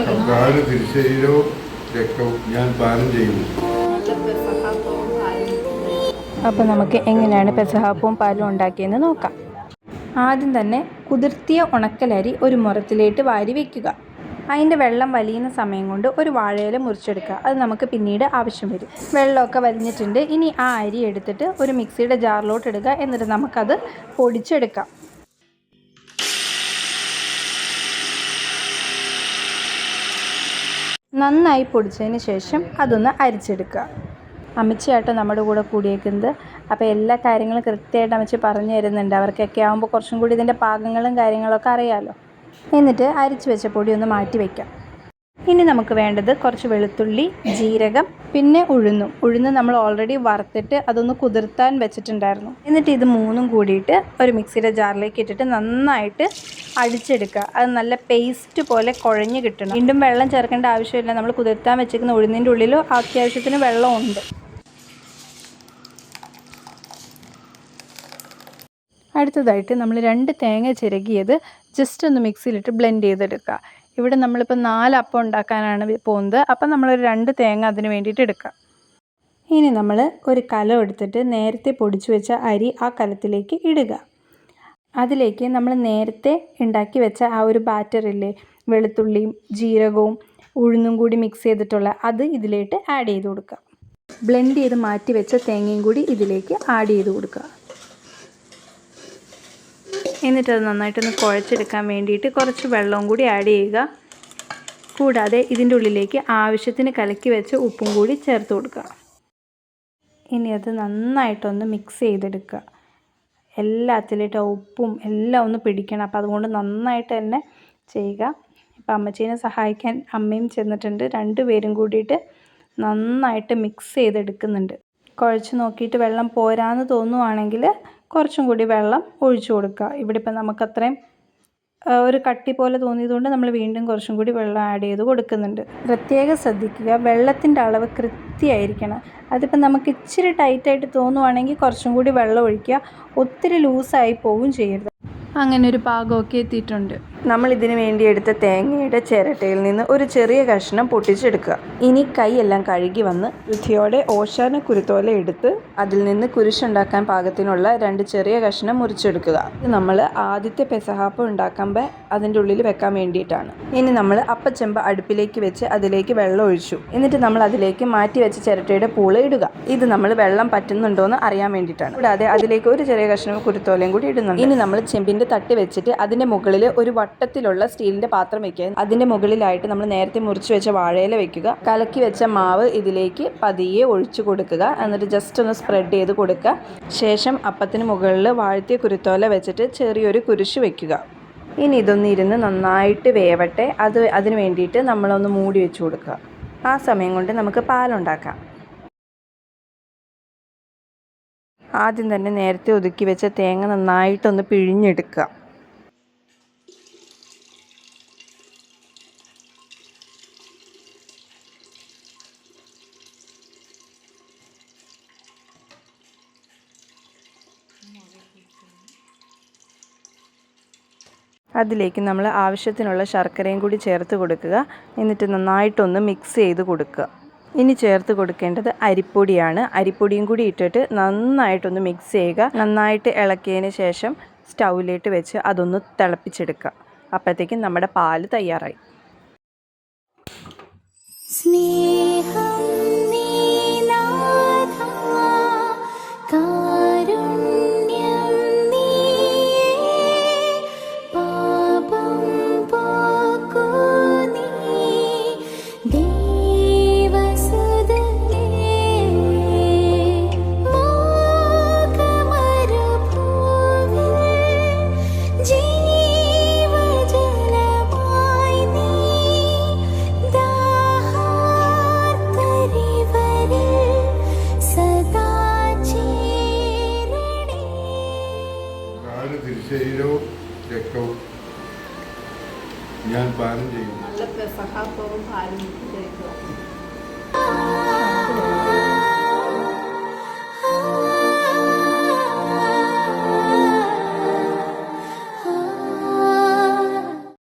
കർത്താവിന് തിരുശരീരവും രക്തവും ഞാൻ പാനം ചെയ്യുന്നു. അപ്പോൾ നമുക്ക് എങ്ങനെയാണ് പെസഹാപ്പവും പാലും ഉണ്ടാക്കിയെന്ന് നോക്കാം. ആദ്യം തന്നെ കുതിർത്തിയ ഉണക്കലരി ഒരു മുറത്തിലേക്ക് വാരി വയ്ക്കുക. അതിൻ്റെ വെള്ളം വലിയുന്ന സമയം കൊണ്ട് ഒരു വാഴയില മുറിച്ചെടുക്കുക. അത് നമുക്ക് പിന്നീട് ആവശ്യം വരും. വെള്ളമൊക്കെ വലിഞ്ഞിട്ടുണ്ട്. ഇനി ആ അരി എടുത്തിട്ട് ഒരു മിക്സിയുടെ ജാറിലോട്ട് ഇടുക. എന്നിട്ട് നമുക്കത് പൊടിച്ചെടുക്കാം. നന്നായി പൊടിച്ചതിന് ശേഷം അതൊന്ന് അരിച്ചെടുക്കുക. അമ്മച്ചിയാട്ടോ നമ്മുടെ കൂടെ കൂടിയേക്കുന്നത്. അപ്പോൾ എല്ലാ കാര്യങ്ങളും കൃത്യമായിട്ട് അമ്മച്ചി പറഞ്ഞു തരുന്നുണ്ട്. അവർക്കൊക്കെ ആകുമ്പോൾ കുറച്ചും കൂടി ഇതിൻ്റെ പാകങ്ങളും കാര്യങ്ങളൊക്കെ അറിയാമല്ലോ. എന്നിട്ട് അരിച്ച് വെച്ച പൊടി ഒന്ന് മാറ്റി വയ്ക്കാം. ഇനി നമുക്ക് വേണ്ടത് കുറച്ച് വെളുത്തുള്ളി, ജീരകം, പിന്നെ ഉഴുന്ന് നമ്മൾ ഓൾറെഡി വറുത്തിട്ട് അതൊന്ന് കുതിർത്താൻ വെച്ചിട്ടുണ്ടായിരുന്നു. എന്നിട്ട് ഇത് മൂന്നും കൂടിയിട്ട് ഒരു മിക്സിയുടെ ജാറിലേക്ക് ഇട്ടിട്ട് നന്നായിട്ട് അടിച്ചെടുക്കുക. അത് നല്ല പേസ്റ്റ് പോലെ കുഴഞ്ഞ് കിട്ടണം. വീണ്ടും വെള്ളം ചേർക്കേണ്ട ആവശ്യമില്ല. നമ്മൾ കുതിർത്താൻ വെച്ചിരിക്കുന്ന ഉഴുന്നിൻ്റെ ഉള്ളിൽ അത്യാവശ്യത്തിന് വെള്ളമുണ്ട്. അടുത്തതായിട്ട് നമ്മൾ 2 തേങ്ങ ചിരകിയത് ജസ്റ്റ് ഒന്ന് മിക്സിയിലിട്ട് ബ്ലെൻഡ് ചെയ്തെടുക്കുക. ഇവിടെ നമ്മളിപ്പോൾ 4 അപ്പം ഉണ്ടാക്കാനാണ് പോകുന്നത്. അപ്പം നമ്മളൊരു 2 തേങ്ങ അതിന് വേണ്ടിയിട്ട് എടുക്കുക. ഇനി നമ്മൾ ഒരു കലം എടുത്തിട്ട് നേരത്തെ പൊടിച്ചു വെച്ച അരി ആ കലത്തിലേക്ക് ഇടുക. അതിലേക്ക് നമ്മൾ നേരത്തെ ഉണ്ടാക്കി വെച്ച ആ ഒരു ബാറ്ററില്ലേ, വെളുത്തുള്ളിയും ജീരകവും ഉഴുന്നും കൂടി മിക്സ് ചെയ്തിട്ടുള്ള അത് ഇതിലേക്ക് ആഡ് ചെയ്ത് കൊടുക്കുക. ബ്ലെൻഡ് ചെയ്ത് മാറ്റി വെച്ച തേങ്ങയും കൂടി ഇതിലേക്ക് ആഡ് ചെയ്ത് കൊടുക്കുക. എന്നിട്ടത് നന്നായിട്ടൊന്ന് കുഴച്ചെടുക്കാൻ വേണ്ടിയിട്ട് കുറച്ച് വെള്ളവും കൂടി ആഡ് ചെയ്യുക. കൂടാതെ ഇതിൻ്റെ ഉള്ളിലേക്ക് ആവശ്യത്തിന് കലക്കി വെച്ച് ഉപ്പും കൂടി ചേർത്ത് കൊടുക്കുക. ഇനി അത് നന്നായിട്ടൊന്ന് മിക്സ് ചെയ്തെടുക്കുക. എല്ലാത്തിലേക്കും ഉപ്പും എല്ലാം ഒന്ന് പിടിക്കണം. അപ്പോൾ അതുകൊണ്ട് നന്നായിട്ട് തന്നെ ചെയ്യുക. ഇപ്പം അമ്മച്ചീനെ സഹായിക്കാൻ അമ്മയും ചെന്നിട്ടുണ്ട്. 2 പേരും കൂടിയിട്ട് നന്നായിട്ട് മിക്സ് ചെയ്തെടുക്കുന്നുണ്ട്. കുഴച്ച് നോക്കിയിട്ട് വെള്ളം പോരാന്ന് തോന്നുവാണെങ്കിൽ കുറച്ചും കൂടി വെള്ളം ഒഴിച്ചു കൊടുക്കുക. ഇവിടെ ഇപ്പം നമുക്കത്രയും ഒരു കട്ടി പോലെ തോന്നിയതുകൊണ്ട് നമ്മൾ വീണ്ടും കുറച്ചും കൂടി വെള്ളം ആഡ് ചെയ്ത് കൊടുക്കുന്നുണ്ട്. പ്രത്യേകം ശ്രദ്ധിക്കുക, വെള്ളത്തിൻ്റെ അളവ് കൃത്യമായിരിക്കണം. അതിപ്പോൾ നമുക്ക് ഇച്ചിരി ടൈറ്റായിട്ട് തോന്നുവാണെങ്കിൽ കുറച്ചും കൂടി വെള്ളം ഒഴിക്കുക. ഒത്തിരി ലൂസായി പോവുകയും ചെയ്യരുത്. അങ്ങനെ ഒരു പാകമൊക്കെ എത്തിയിട്ടുണ്ട്. നമ്മൾ ഇതിന് വേണ്ടി എടുത്ത തേങ്ങയുടെ ചിരട്ടയിൽ നിന്ന് ഒരു ചെറിയ കഷ്ണം പൊട്ടിച്ചെടുക്കുക. ഇനി കൈയെല്ലാം കഴുകി വന്ന് വൃത്തിയോടെ ഓശാന കുരുത്തോല എടുത്ത് അതിൽ നിന്ന് കുരിശുണ്ടാക്കാൻ പാകത്തിനുള്ള 2 ചെറിയ കഷ്ണം മുറിച്ചെടുക്കുക. ഇത് നമ്മൾ ആദ്യത്തെ പെസഹാപ്പം ഉണ്ടാക്കുമ്പോൾ അതിൻ്റെ ഉള്ളിൽ വെക്കാൻ വേണ്ടിയിട്ടാണ്. ഇനി നമ്മൾ അപ്പച്ചെമ്പ് അടുപ്പിലേക്ക് വെച്ച് അതിലേക്ക് വെള്ളം ഒഴിച്ചു. എന്നിട്ട് നമ്മൾ അതിലേക്ക് മാറ്റി വെച്ച ചിരട്ടയുടെ പൂള് ഇടുക. ഇത് നമ്മൾ വെള്ളം പറ്റുന്നുണ്ടോ എന്ന് അറിയാൻ വേണ്ടിയിട്ടാണ്. കൂടാതെ അതിലേക്ക് ഒരു ചെറിയ കഷ്ണം കുരുത്തോലയും കൂടി ഇടുന്നുണ്ട്. ഇനി നമ്മൾ ചെമ്പിൻ്റെ തട്ട് വെച്ചിട്ട് അതിൻ്റെ മുകളിൽ ഒരു വട്ടത്തിലുള്ള സ്റ്റീലിൻ്റെ പാത്രം വെക്കുക. അതിൻ്റെ മുകളിലായിട്ട് നമ്മൾ നേരത്തെ മുറിച്ച് വെച്ച വാഴയില വെക്കുക. കലക്കി വെച്ച മാവ് ഇതിലേക്ക് പതിയെ ഒഴിച്ചു കൊടുക്കുക. എന്നിട്ട് ജസ്റ്റ് ഒന്ന് സ്പ്രെഡ് ചെയ്ത് കൊടുക്കുക. ശേഷം അപ്പത്തിന് മുകളിൽ വാഴ്ത്തിയ കുരുത്തോല വെച്ചിട്ട് ചെറിയൊരു കുരിശ് വെക്കുക. ഇനി ഇതൊന്ന് ഇരുന്ന് നന്നായിട്ട് വേവട്ടെ. അതിന് വേണ്ടിയിട്ട് നമ്മളൊന്ന് മൂടി വെച്ച് കൊടുക്കുക. ആ സമയം കൊണ്ട് നമുക്ക് പാലുണ്ടാക്കാം. ആദ്യം തന്നെ നേരത്തെ ഒതുക്കി വെച്ച തേങ്ങ നന്നായിട്ടൊന്ന് പിഴിഞ്ഞെടുക്കുക. അതിലേക്ക് നമ്മൾ ആവശ്യത്തിനുള്ള ശർക്കരയും കൂടി ചേർത്ത് കൊടുക്കുക. എന്നിട്ട് നന്നായിട്ടൊന്ന് മിക്സ് ചെയ്ത് കൊടുക്കുക. ഇനി ചേർത്ത് കൊടുക്കേണ്ടത് അരിപ്പൊടിയാണ്. അരിപ്പൊടിയും കൂടി ഇട്ടിട്ട് നന്നായിട്ടൊന്ന് മിക്സ് ചെയ്യുക. നന്നായിട്ട് ഇളക്കിയതിന് ശേഷം സ്റ്റൗവിലേക്ക് വെച്ച് അതൊന്ന് തിളപ്പിച്ചെടുക്കുക. അപ്പോഴത്തേക്കും നമ്മുടെ പാല് തയ്യാറായി. തിരുശരീരവും രക്തവും ഞാൻ പാനം ചെയ്യുന്നു. നല്ല പെസഹാപ്പവും പാലും കഴിക്കുക.